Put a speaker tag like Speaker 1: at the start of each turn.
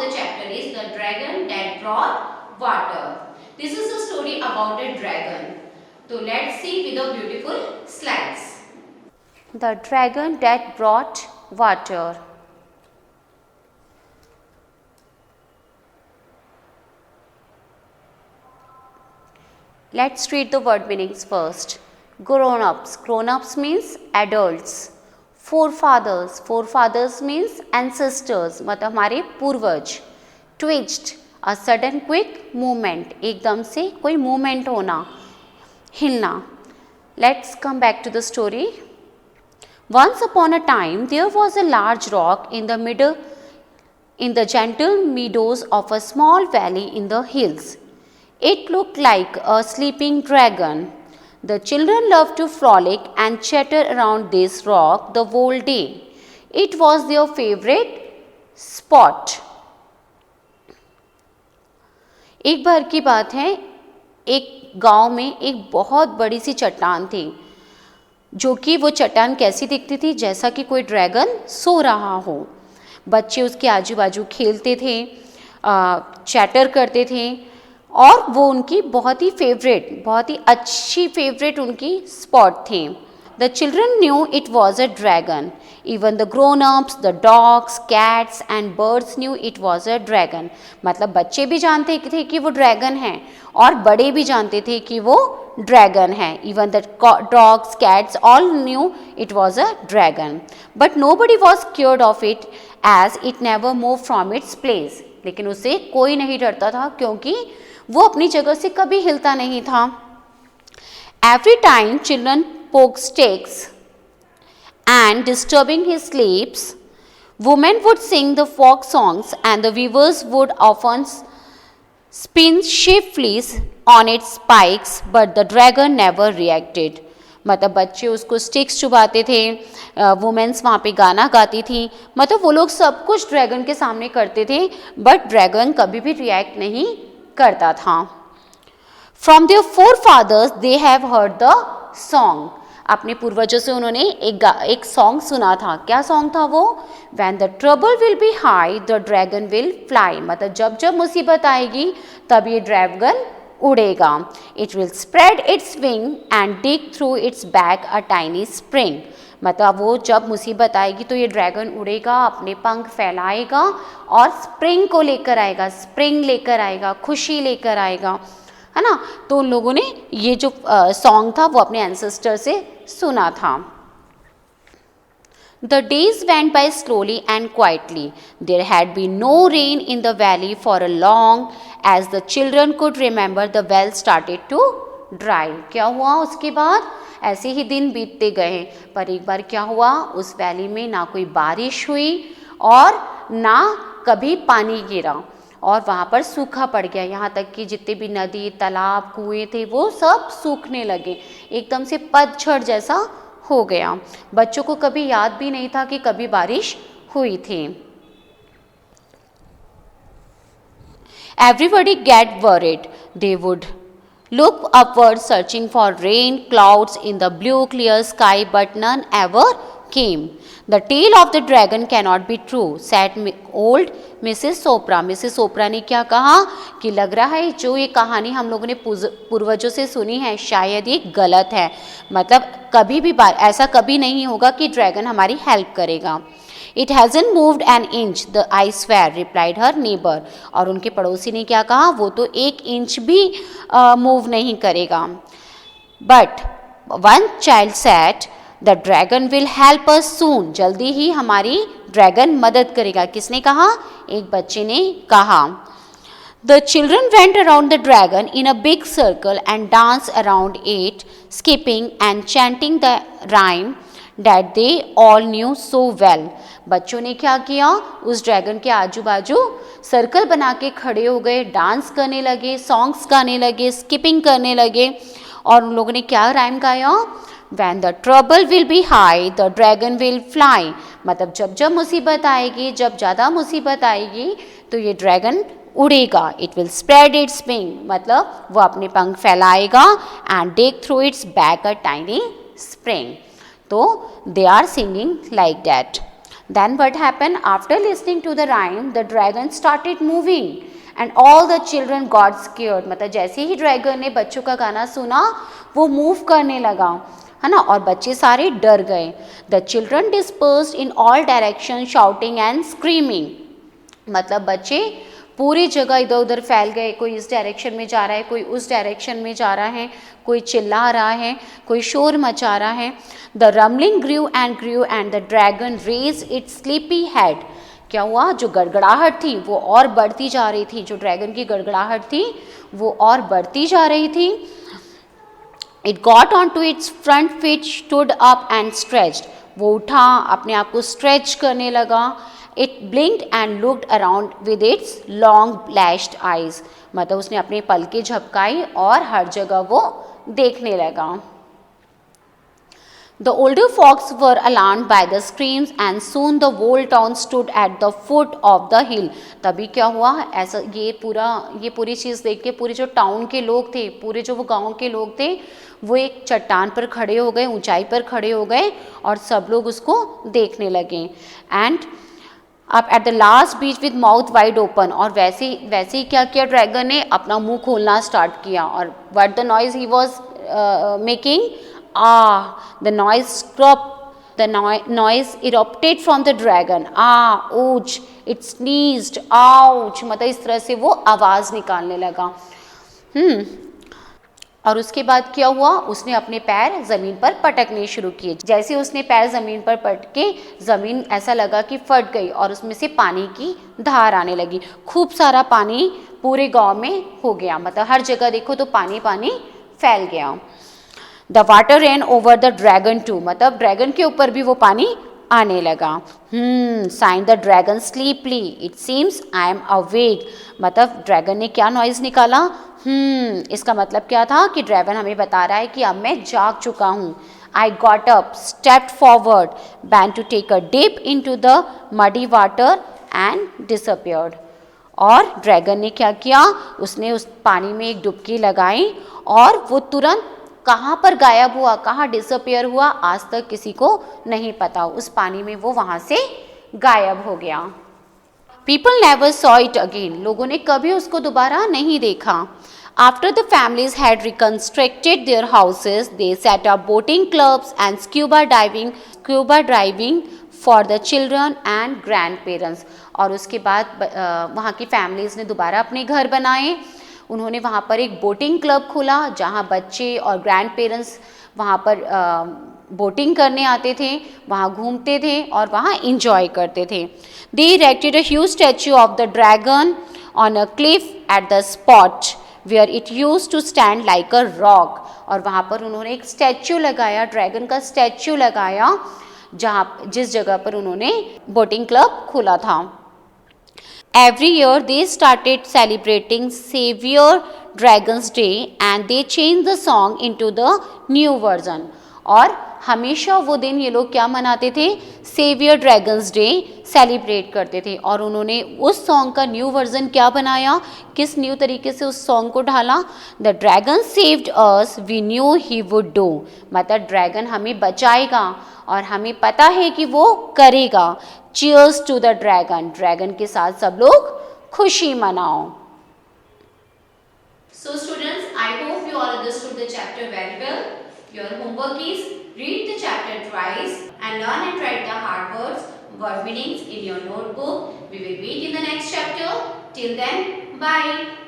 Speaker 1: the chapter is The Dragon That Brought Water. This is a story about a dragon. So let's see with the beautiful slides.
Speaker 2: The Dragon That Brought Water. Let's read the word meanings first. Grown-ups. Grown-ups means adults. Forefathers. Forefathers means ancestors, मतलब हमारे पूर्वज. Twitched. A sudden quick movement. एकदम से कोई movement होना, हिलना. Let's come back to the story. Once upon a time, there was a large rock in the gentle meadows of a small valley in the hills. It looked like a sleeping dragon. The children loved to frolic and chatter around this rock the whole day. It was their favorite spot. एक बार की बात है, एक गांव में एक बहुत बड़ी सी चट्टान थी, जो कि वो चट्टान कैसी दिखती थी, जैसा कि कोई ड्रैगन सो रहा हो. बच्चे उसके आजू बाजू खेलते थे, चैटर करते थे, और वो उनकी बहुत ही अच्छी फेवरेट उनकी स्पॉट थी. The children new it was a dragon. Even the grown ups, the dogs, cats and birds new it was a dragon. मतलब बच्चे भी जानते थे कि वो ड्रैगन है, और बड़े भी जानते थे कि वो ड्रैगन है. Even the dogs, cats all knew it was a dragon. But nobody was scared of it as it never move from its place. लेकिन उससे कोई नहीं डरता था, क्योंकि वो अपनी जगह से कभी हिलता नहीं था. Every time children poked sticks and disturbing his sleeps, women would sing the folk songs and the weavers would often spin swiftly on its spikes, but the dragon never reacted. मतलब बच्चे उसको स्टिक्स चुभाते थे, women's वहाँ पे गाना गाती थी, मतलब वो लोग सब कुछ ड्रैगन के सामने करते थे, बट ड्रैगन कभी भी रिएक्ट नहीं करता था. From their forefathers they have heard the song. अपने पूर्वजों से उन्होंने एक सॉन्ग सुना था. क्या सॉन्ग था वो? When the trouble will be high the dragon will fly. मतलब जब जब मुसीबत आएगी तब ये ड्रैगन उड़ेगा. It will spread it's wing and dig through it's back a tiny spring. मतलब वो जब मुसीबत आएगी तो ये ड्रैगन उड़ेगा, अपने पंख फैलाएगा और स्प्रिंग को लेकर आएगा, स्प्रिंग लेकर आएगा, खुशी लेकर आएगा, है ना. तो उन लोगों ने ये जो सॉन्ग था वो अपने एंसेस्टर से सुना था. The days went by slowly and quietly. There had been no rain in the valley for a long, as the children could remember. The well started to dry. क्या हुआ उसके बाद? ऐसे ही दिन बीतते गए, पर एक बार क्या हुआ, उस वैली में ना कोई बारिश हुई और ना कभी पानी गिरा, और वहाँ पर सूखा पड़ गया. यहाँ तक कि जितने भी नदी, तालाब, कुएं थे वो सब सूखने लगे. एकदम से पतझड़ जैसा हो गया. बच्चों को कभी याद भी नहीं था कि कभी बारिश हुई थी. Everybody get worried. They would look upward searching for rain clouds in the blue clear sky, but none ever came. The tale of the dragon cannot be true, said old Mrs. Sopra. Mrs. Sopra ने क्या कहा कि लग रहा है जो ये कहानी हम लोगों ने पूर्वजों से सुनी है शायद ये गलत है. मतलब कभी भी ऐसा कभी नहीं होगा कि ड्रैगन हमारी हेल्प करेगा. It hasn't moved an inch, I swear, replied her neighbor. और उनके पड़ोसी ने क्या कहा, वो तो 1 इंच भी मूव नहीं करेगा. But one child said, the dragon will help us soon. जल्दी ही हमारी ड्रैगन मदद करेगा. किसने कहा? एक बच्चे ने कहा. The children went around the dragon in a big circle and danced around it, skipping and chanting the rhyme that they all knew so well. बच्चों ने क्या किया, उस ड्रैगन के आजू बाजू सर्कल बना के खड़े हो गए, डांस करने लगे, सॉन्ग्स गाने लगे, स्किपिंग करने लगे, और उन लोगों ने क्या राइम गाया? When the trouble will be high, the dragon will fly. मतलब जब जब मुसीबत आएगी, जब ज़्यादा मुसीबत आएगी तो ये ड्रैगन उड़ेगा. It will spread its wing. मतलब वो अपने पंख फैलाएगा and dig through its back a tiny spring. तो they are singing like that. Then what happened? After listening to the rhyme, the dragon started moving and all the children got scared. मतलब जैसे ही dragon ने बच्चों का गाना सुना वो move करने लगा, है ना, और बच्चे सारे डर गए. The children dispersed in all directions shouting and screaming. मतलब बच्चे पूरी जगह इधर उधर फैल गए, कोई इस डायरेक्शन में जा रहा है, कोई उस डायरेक्शन में जा रहा है, कोई चिल्ला रहा है, कोई शोर मचा रहा है. The rumbling grew and the dragon raised its sleepy head. क्या हुआ? जो गड़गड़ाहट थी वो और बढ़ती जा रही थी, जो ड्रैगन की गड़गड़ाहट थी वो और बढ़ती जा रही थी. It got onto its front feet, stood up and stretched. वो उठा, अपने आप को स्ट्रेच करने लगा. It blinked and looked around with its long lashed eyes. मतलब उसने अपने पलकें झपकाई और हर जगह वो देखने लगा. The older folks were alarmed by the screams and soon the whole town stood at the foot of the hill. तभी क्या हुआ? ऐसा ये पूरी चीज़ देख के पूरे जो टाउन के लोग थे, पूरे जो वो गांव के लोग थे, वो एक चट्टान पर खड़े हो गए, ऊंचाई पर खड़े हो गए और सब लोग उसको देखने लगे. एंड अब at the last beach with mouth wide open. और वैसे ही क्या किया ड्रैगन ने? अपना मुंह खोलना स्टार्ट किया. और what the noise he was making? The noise erupted from the dragon. Ouch! It sneezed. Ouch! मतलब इस तरह से वो आवाज़ निकालने लगा. और उसके बाद क्या हुआ? उसने अपने पैर ज़मीन पर पटकने शुरू किए. जैसे उसने पैर ज़मीन पर पटके, ज़मीन ऐसा लगा कि फट गई और उसमें से पानी की धार आने लगी. खूब सारा पानी पूरे गांव में हो गया. मतलब हर जगह देखो तो पानी पानी फैल गया. The water rain over the dragon too. मतलब ड्रैगन के ऊपर भी वो पानी आने लगा. Sign the dragon sleepily. It seems I am awake. मतलब ड्रैगन ने क्या नॉइज निकाला? इसका मतलब क्या था कि ड्रैगन हमें बता रहा है कि अब मैं जाग चुका हूँ. I got up, stepped forward, began to take a dip into the muddy water and disappeared. और ड्रैगन ने क्या किया? उसने उस पानी में एक डुबकी लगाई और वो तुरंत कहाँ पर गायब हुआ, कहाँ डिसअपियर हुआ, आज तक किसी को नहीं पता. उस पानी में वो वहाँ से गायब हो गया. People never saw it again. लोगों ने कभी उसको दोबारा नहीं देखा. After the families had reconstructed their houses, they set up boating clubs and scuba diving for the children and grandparents. और उसके बाद वहाँ की families ने दोबारा अपने घर बनाए. उन्होंने वहाँ पर एक बोटिंग क्लब खोला जहाँ बच्चे और ग्रैंड पेरेंट्स वहाँ पर बोटिंग करने आते थे, वहाँ घूमते थे और वहाँ इंजॉय करते थे. They erected a huge statue of the dragon on a cliff at the spot where it used to stand like a rock. और वहाँ पर उन्होंने एक स्टैच्यू लगाया, ड्रैगन का स्टैच्यू लगाया, जिस जगह पर उन्होंने बोटिंग क्लब खोला था. Every year they started celebrating Savior Dragon's Day and they changed the song into the new version. और हमेशा वो दिन ये लोग क्या मनाते थे? सेवियर ड्रैगन्स डे सेलिब्रेट करते थे. और उन्होंने उस सॉन्ग का न्यू वर्जन क्या बनाया? किस न्यू तरीके से उस सॉन्ग को ढाला? The dragon saved us, we knew he would do. मतलब ड्रैगन हमें बचाएगा और हमें पता है कि वो करेगा. Cheers to the dragon. Dragon के साथ सब लोग खुशी मनाओ.
Speaker 1: So students, I hope you all understood the chapter very well. Your homework is read the chapter twice and learn and write the hard words, word meanings in your notebook. We will meet in the next chapter. Till then, bye.